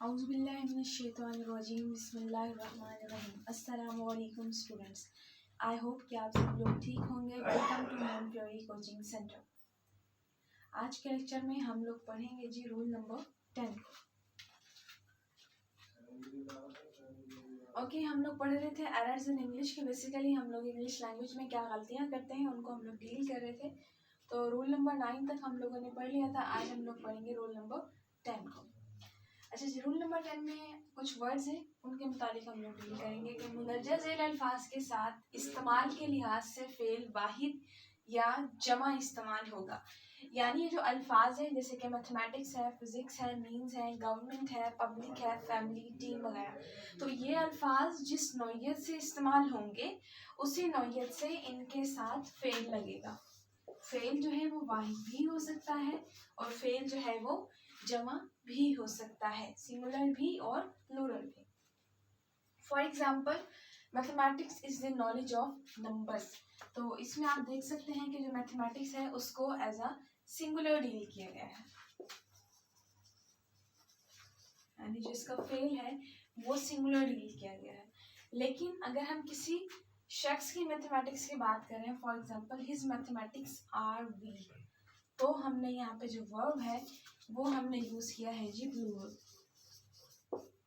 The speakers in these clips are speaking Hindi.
औज़ुबिल्लाहिमिनश्शैतानिर्रजीम बिस्मिल्लाहिर्रहमानिर्रहीम। अस्सलामु अलैकुम स्टूडेंट्स, आई होप कि आप सब लोग ठीक होंगे। वेलकम टू नॉन प्योरी कोचिंग सेंटर। आज के लेक्चर में हम लोग पढ़ेंगे जी रूल नंबर 10 को। हम लोग पढ़ रहे थे एरर्स इन इंग्लिश की। बेसिकली हम लोग इंग्लिश लैंग्वेज में क्या गलतियाँ करते हैं उनको हम लोग डील कर रहे थे। तो रूल नंबर 9 तक हम लोगों ने पढ़ लिया था। आज हम लोग पढ़ेंगे रूल नंबर 10 को। अच्छा जी, रूल नंबर 10 में कुछ वर्ड्स हैं, उनके मुताबिक हम लोग डील करेंगे कि मुंदरजा झेल अल्फाज के साथ इस्तेमाल के लिहाज से फेल वाहिद या जमा इस्तेमाल होगा। यानी ये जो अल्फाज हैं जैसे कि मैथमेटिक्स है, फिजिक्स है, मीन्स है, गवर्नमेंट है, पब्लिक है, फैमिली, टीम वगैरह, तो ये अल्फाज जिस नौइयत से इस्तेमाल होंगे उसी नौइयत से इनके साथ फेल लगेगा। फेल जो है वो वाहिद भी हो सकता है और फेल जो है वो जमा भी हो सकता है, सिंगुलर भी और प्लूरल भी। For example, mathematics is the knowledge of numbers. तो इसमें आप देख सकते हैं कि जो मैथमेटिक्स है उसको एज अ सिंगुलर डील किया गया है, यानी जो इसका फेल है वो सिंगुलर डील किया गया है। लेकिन अगर हम किसी शख्स की मैथमेटिक्स की बात करें, for example his mathematics are weak, तो हमने यहाँ पे जो वर्ब है वो हमने यूज किया है जी प्लूरल।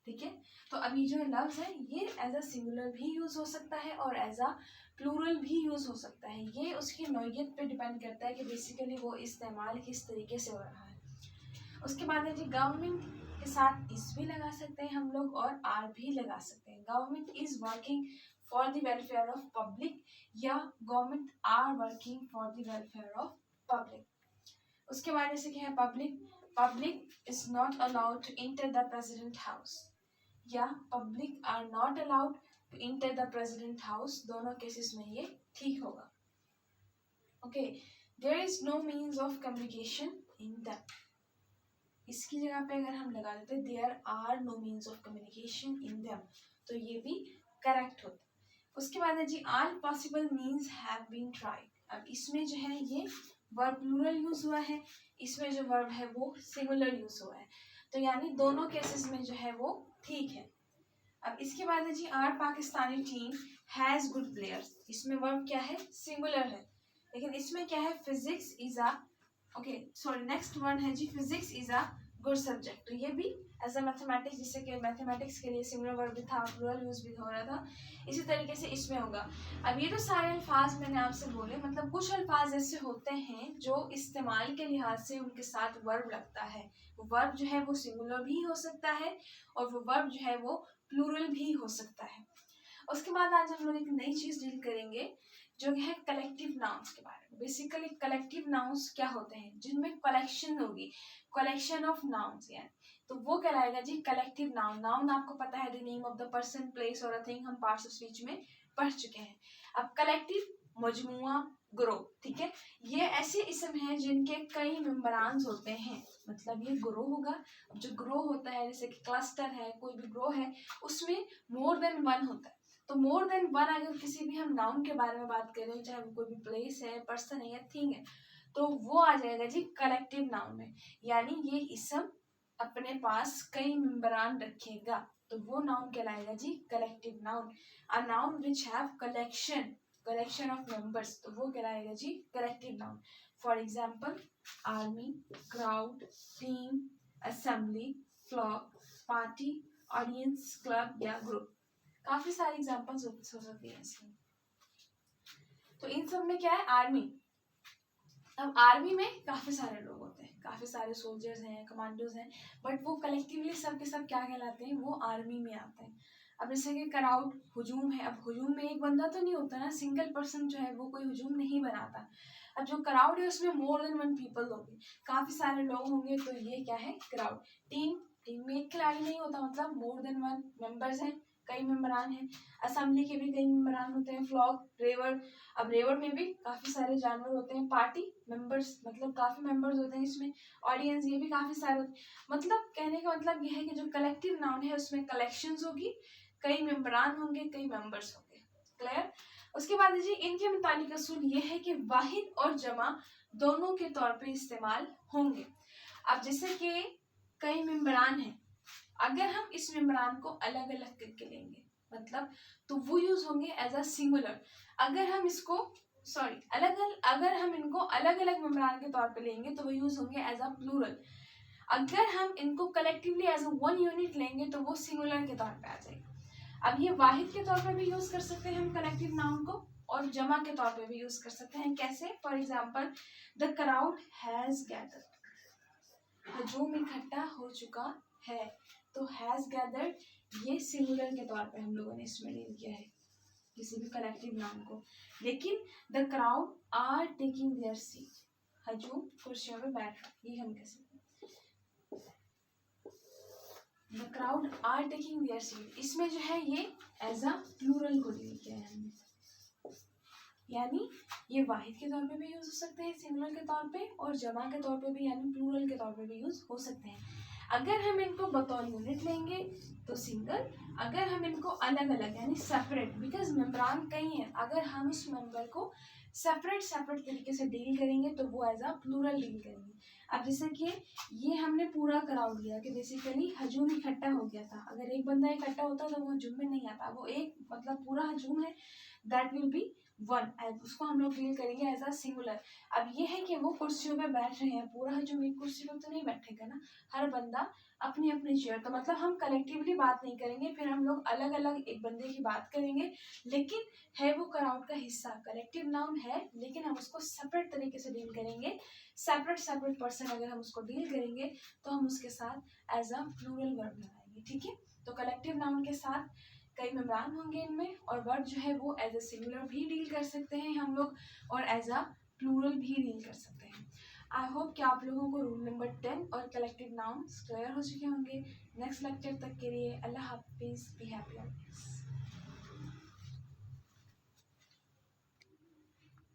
ठीक है, तो अभी जो लफ्ज है ये एज अ सिंगुलर भी यूज हो सकता है और एज अ प्लूरल भी यूज हो सकता है। ये उसकी नौइयत पे डिपेंड करता है कि बेसिकली वो इस्तेमाल किस तरीके से हो रहा है। उसके बाद है जी गवर्नमेंट के साथ इस भी लगा सकते हैं हम लोग और आर भी लगा सकते हैं। Government is working for the welfare of public या government are working for the welfare of public. उसके बाद जैसे कि है public is not allowed to enter the president house या public are not allowed to enter the president house. दोनों केसेस में ये ठीक होगा। Okay, there is no means of communication in the, इसकी जगह पे अगर हम लगा देते there are no means of communication in them, तो ये भी करेक्ट होता। उसके बाद है जी all possible means have been tried. अब इसमें जो है ये वर्ब प्लूरल यूज हुआ है, इसमें जो वर्ब है वो सिंगुलर यूज हुआ है, तो यानी दोनों केसेस में जो है वो ठीक है। अब इसके बाद है जी are Pakistani team has good players. इसमें वर्ब क्या है, सिंगुलर है, लेकिन इसमें क्या है, physics is a, okay sorry, next one है जी physics is a good subject. तो ये भी एज अ मैथमेटिक्स, जिससे कि मैथमेटिक्स के लिए सिंगुलर वर्ब भी था, प्लूरल यूज भी हो रहा था, इसी तरीके से इसमें होगा। अब ये तो सारे अल्फाज मैंने आपसे बोले, मतलब कुछ अल्फाज ऐसे होते हैं जो इस्तेमाल के लिहाज से उनके साथ वर्ब लगता है। वो वर्ब जो है वो सिंगुलर भी हो सकता है और वो वर्ब जो है वो प्लूरल भी हो सकता है। उसके बाद आज हम लोग एक नई चीज डील करेंगे जो है कलेक्टिव नाउन्स के बारे में। बेसिकली कलेक्टिव नाउन्स क्या होते हैं, जिनमें कलेक्शन होगी, कलेक्शन ऑफ नाउन्स, यानी तो वो कहलाएगा जी कलेक्टिव नाउन। नाउन आपको पता है the name of the person, place और अ थिंग, हम पार्ट्स ऑफ स्पीच में पढ़ चुके हैं। अब कलेक्टिव, मजमुआ, ग्रोह, ठीक है, ये ऐसे इसम हैं जिनके कई मेंबरान्स होते हैं, मतलब ये ग्रोह होगा। जो ग्रोह होता है जैसे कि क्लस्टर है, कोई भी ग्रोह है उसमें मोर देन वन होता है। तो मोर देन वन अगर किसी भी हम नाउन के बारे में बात करें, चाहे वो कोई भी प्लेस है, पर्सन है या थिंग है, तो वो आ जाएगा जी कलेक्टिव नाउन में। यानी ये इसम अपने पास कई मेंबरान रखेगा, तो वो नाउन कहलाएगा जी collective noun. A noun which have collection of members, तो वो कहलाएगा जी collective noun. For example army, crowd, team, assembly, flock, party, audience, club या ग्रुप। काफी सारी एग्जांपल्स हो सकती है इसकी। तो इन सब में क्या है, आर्मी। अब आर्मी में काफी सारे लोग होते हैं, काफी सारे सोल्जर्स हैं, कमांडोज हैं, बट वो कलेक्टिवली सब के सब क्या कहलाते हैं, वो आर्मी में आते हैं। अब जैसे कि क्राउड, हुजूम है, अब हुजूम में एक बंदा तो नहीं होता ना, सिंगल पर्सन जो है वो कोई हुजूम नहीं बनाता। अब जो क्राउड है उसमें मोर देन वन पीपल होंगे, काफी सारे लोग होंगे, तो ये क्या है, क्राउड। टीम में एक खिलाड़ी नहीं होता, मतलब मोर देन वन मेंबर्स हैं, कई मेंबरान हैं। असेंबली के भी कई मेंबरान होते हैं। फ्लॉक, रेवड़, अब रेवड़ में भी काफी सारे जानवर होते हैं। पार्टी, मेंबर्स, मतलब काफी मेंबर्स होते हैं इसमें। ऑडियंस, ये भी काफी सारे होते हैं। मतलब कहने का मतलब यह है कि जो कलेक्टिव नाउन है उसमें कलेक्शंस होगी, कई मेंबरान होंगे, कई मेंबर्स होंगे। क्लियर। उसके बाद जी इनके मुतालिक असूल ये है कि वाहिद और जमा दोनों के तौर पे इस्तेमाल होंगे। अब जैसे कि कई मेंबरान हैं, अगर हम इस मेम्ब्रान को अलग अलग करके लेंगे मतलब तो वो यूज होंगे एज अ सिंगुलर। अगर हम इसको अगर हम इनको अलग अलग मेम्ब्रान के तौर पे लेंगे तो वो यूज होंगे एज अ प्लूरल। अगर हम इनको collectively as a one unit लेंगे तो वो सिंगुलर के तौर पे आ जाएगा। अब ये वाहिद के तौर पे भी यूज कर सकते हैं हम कलेक्टिव नाउन को, और जमा के तौर पे भी यूज कर सकते हैं। कैसे? For example the crowd has gathered, हजूम इकट्ठा हो चुका है। तो हैज गैदर्ड ये सिंगुलर के तौर पे हम लोगों ने इसमें डील किया है किसी भी कलेक्टिव नाउन को। लेकिन the crowd are taking their seat, हजूम कुर्सियों पे बैठ रहा, ये हम कह सकते हैं। The crowd are taking their seat, इसमें जो है ये एज अ प्लूरल को डील किया है हमने, यानी ये वाहिद के तौर पे भी यूज हो सकते हैं सिंगुलर के तौर पे, और जमा के तौर पे भी यानी प्लूरल के तौर पे भी यूज हो सकते हैं। अगर हम इनको बतौर यूनिट लेंगे तो सिंगल, अगर हम इनको अलग अलग यानी सेपरेट, बिकॉज मेम्ब्रान कई है, अगर हम उस मेंबर को सेपरेट तरीके से डील करेंगे तो वो एज अ प्लूरल डील करेंगे। अब जैसे कि ये हमने पूरा क्राउड लिया कि बेसिकली हजूम इकट्ठा हो गया था, अगर एक बंदा इकट्ठा होता तो वो हजूम में नहीं आता, वो एक मतलब पूरा हजूम है, दैट विल बी वन, उसको हम लोग डील करेंगे एज अ सिंगुलर। अब ये है कि वो कुर्सियों पे बैठ रहे हैं, पूरा हजूम एक कुर्सी पर तो नहीं बैठेगा ना, हर बंदा अपनी अपनी चेयर, तो मतलब हम कलेक्टिवली बात नहीं करेंगे, फिर हम लोग अलग अलग एक बंदे की बात करेंगे, लेकिन है वो क्राउड का हिस्सा, कलेक्टिव नाउन है, लेकिन हम उसको सेपरेट तरीके से डील करेंगे। सेपरेट पर्सन अगर हम उसको डील करेंगे तो हम उसके साथ एज अ प्लूरल वर्ब लगाएंगे। ठीक है, तो कलेक्टिव नाउन के साथ कई मेम्ब्रान होंगे इनमें, और वर्ब जो है वो एज अ सिंगुलर भी डील कर सकते हैं हम लोग, और एज अ प्लूरल भी डील कर सकते हैं। आई होप कि आप लोगों को रूल नंबर 10 और कलेक्टिव नाउन्स क्लियर हो चुके होंगे। नेक्स्ट लेक्चर तक के लिए अल्लाह हाफिज़, बी हैप्पी ऑलवेज।